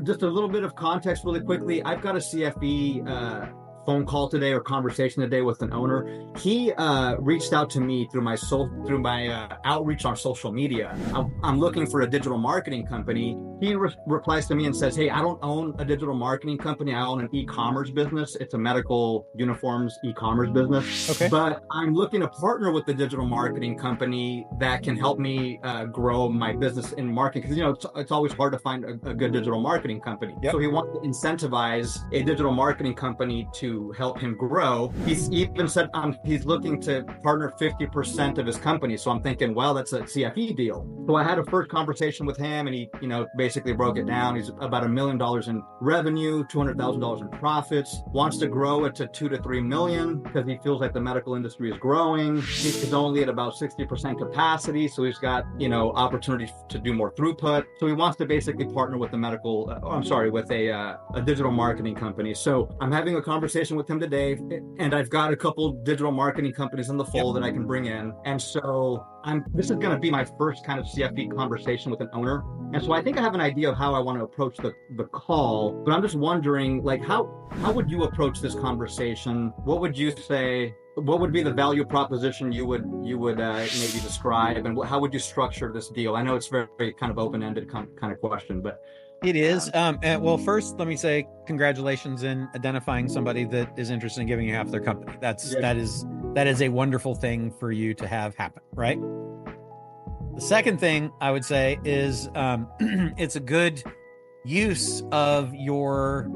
just a little bit of context really quickly. I've got a CFE phone call today or conversation today with an owner. He reached out to me through my outreach on social media. I'm looking for a digital marketing company. He replies to me and says, "Hey, I don't own a digital marketing company. I own an e-commerce business. It's a medical uniforms e-commerce business. Okay. But I'm looking to partner with the digital marketing company that can help me grow my business in marketing because it's always hard to find a good digital marketing company. Yep. So he wants to incentivize a digital marketing company to help him grow. He's even said he's looking to partner 50% of his company. So I'm thinking, well, that's a CFE deal. So I had a first conversation with him, and he, basically broke it down. He's about $1 million in revenue, $200,000 in profits, wants to grow it to 2 to 3 million because he feels like the medical industry is growing. He's only at about 60% capacity, so he's got, opportunities to do more throughput. So he wants to basically partner with with a digital marketing company. So I'm having a conversation with him today, and I've got a couple digital marketing companies in the fold that I can bring in. And so this is going to be my first kind of CFE conversation with an owner. And so I think I have an idea of how I want to approach the call, but I'm just wondering, like, how would you approach this conversation? What would you say? What would be the value proposition you would maybe describe, and how would you structure this deal? I know it's very, very kind of open-ended kind of question, but It is. Well, first, let me say congratulations in identifying somebody that is interested in giving you half their company. That is a wonderful thing for you to have happen, right? The second thing I would say is it's a good use of your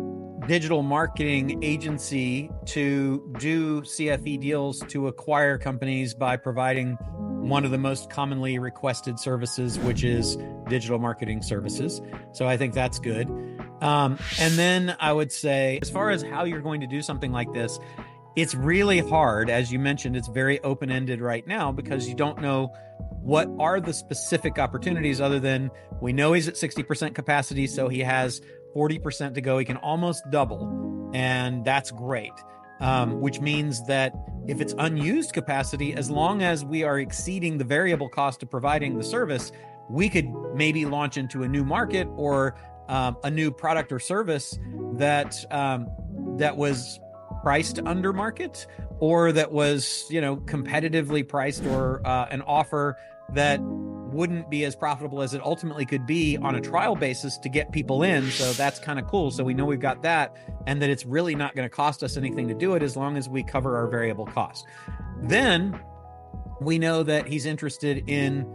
digital marketing agency to do CFE deals to acquire companies by providing one of the most commonly requested services, which is digital marketing services. So I think that's good. And then I would say, as far as how you're going to do something like this, it's really hard. As you mentioned, it's very open-ended right now because you don't know what are the specific opportunities other than we know he's at 60% capacity, so he has 40% to go. He can almost double, and that's great. Which means that if it's unused capacity, as long as we are exceeding the variable cost of providing the service, we could maybe launch into a new market or a new product or service that was priced under market, or that was competitively priced, or an offer that wouldn't be as profitable as it ultimately could be on a trial basis to get people in. So that's kind of cool. So we know we've got that, and that it's really not going to cost us anything to do it as long as we cover our variable cost. Then we know that he's interested in,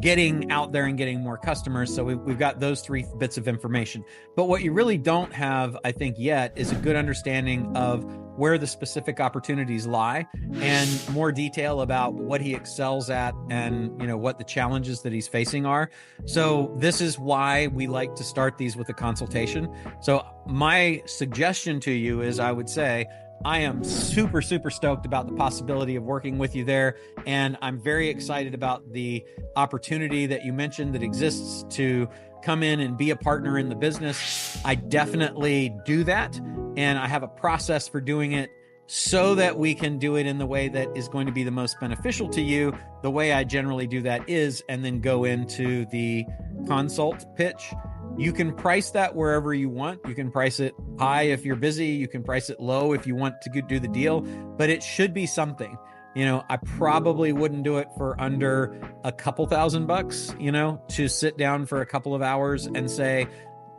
getting out there and getting more customers. So we've got those three bits of information. But what you really don't have, I think, yet is a good understanding of where the specific opportunities lie and more detail about what he excels at and, what the challenges that he's facing are. So this is why we like to start these with a consultation. So my suggestion to you is, I would say, I am super, super stoked about the possibility of working with you there. And I'm very excited about the opportunity that you mentioned that exists to come in and be a partner in the business. I definitely do that. And I have a process for doing it so that we can do it in the way that is going to be the most beneficial to you. The way I generally do that is, and then go into the consult pitch. You can price that wherever you want. You can price it high if you're busy. You can price it low if you want to do the deal, but it should be something. I probably wouldn't do it for under a couple $1,000, to sit down for a couple of hours and say,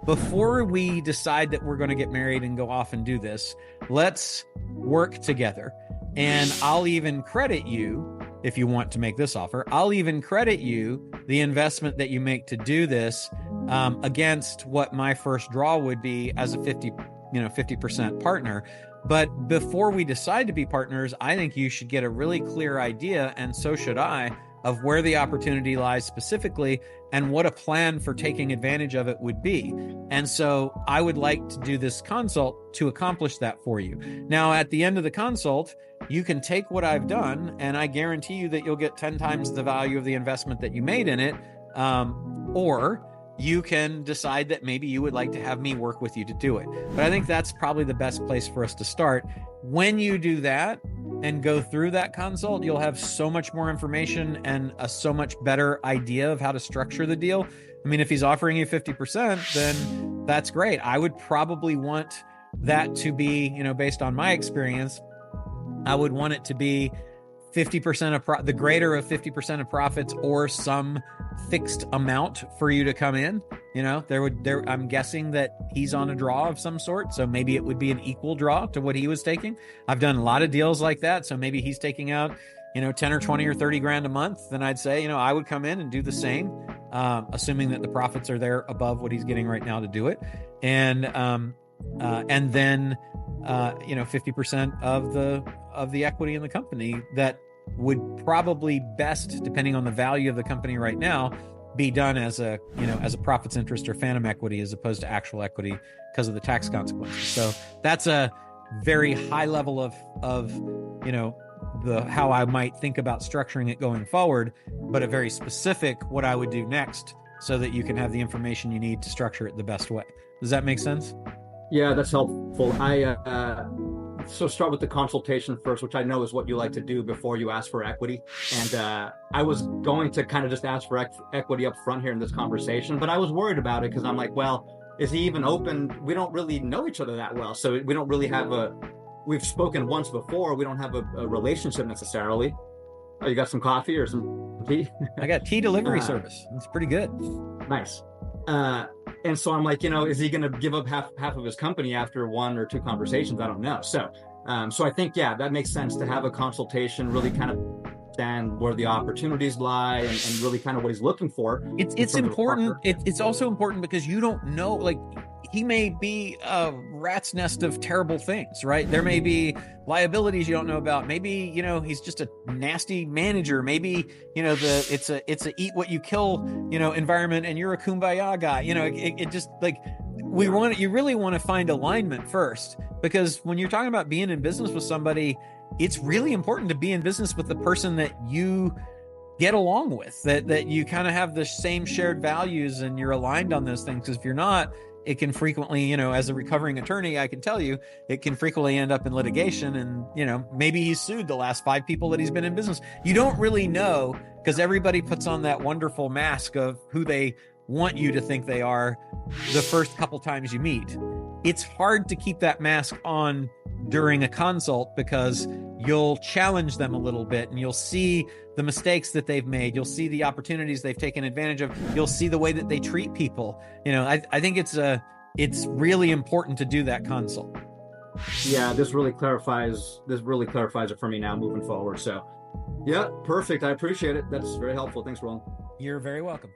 before we decide that we're going to get married and go off and do this, let's work together. And I'll even credit you, if you want to make this offer, I'll even credit you the investment that you make to do this against what my first draw would be as a 50% partner. But before we decide to be partners, I think you should get a really clear idea, and so should I, of where the opportunity lies specifically and what a plan for taking advantage of it would be. And so I would like to do this consult to accomplish that for you. Now, at the end of the consult, you can take what I've done, and I guarantee you that you'll get 10 times the value of the investment that you made in it. Or you can decide that maybe you would like to have me work with you to do it. But I think that's probably the best place for us to start. When you do that and go through that consult, you'll have so much more information and a so much better idea of how to structure the deal. I mean, if he's offering you 50%, then that's great. I would probably want that to be, based on my experience, I would want it to be 50% of the greater of 50% of profits, or some fixed amount for you to come in. I'm guessing that he's on a draw of some sort, so maybe it would be an equal draw to what he was taking. I've done a lot of deals like that, so maybe he's taking out 10 or 20 or 30 grand a month. Then I'd say, I would come in and do the same, assuming that the profits are there above what he's getting right now to do it, and then 50% of the equity in the company. That would probably best, depending on the value of the company right now, be done as a profits interest or phantom equity, as opposed to actual equity, because of the tax consequences. So that's a very high level of how I might think about structuring it going forward, but a very specific what I would do next, so that you can have the information you need to structure it the best way. Does that make sense? Yeah, that's helpful. So start with the consultation first, which I know is what you like to do before you ask for equity. And I was going to kind of just ask for equity up front here in this conversation, but I was worried about it, because I'm like, well, is he even open? We don't really know each other that well. So we don't really have we've spoken once before. We don't have a relationship necessarily. Oh, you got some coffee or some tea? I got tea delivery service. It's pretty good. Nice. And so I'm like, is he going to give up half of his company after one or two conversations? I don't know. So I think, yeah, that makes sense to have a consultation, really kind of understand where the opportunities lie, and really kind of what he's looking for. It's important. It's also important because you don't know, like, he may be a rat's nest of terrible things, right? There may be liabilities you don't know about. Maybe, he's just a nasty manager. Maybe, it's a eat what you kill, environment, and you're a kumbaya guy. It just, like, you really want to find alignment first, because when you're talking about being in business with somebody, it's really important to be in business with the person that you get along with, that you kind of have the same shared values and you're aligned on those things. Because if you're not, it can frequently, as a recovering attorney, I can tell you, it can frequently end up in litigation, and, maybe he's sued the last 5 people that he's been in business. You don't really know, because everybody puts on that wonderful mask of who they want you to think they are the first couple times you meet. It's hard to keep that mask on during a consult, because you'll challenge them a little bit, and you'll see the mistakes that they've made. You'll see the opportunities they've taken advantage of. You'll see the way that they treat people. I think it's really important to do that consult. Yeah, this really clarifies it for me now moving forward. So yeah, perfect. I appreciate it. That's very helpful. Thanks, Roland. You're very welcome.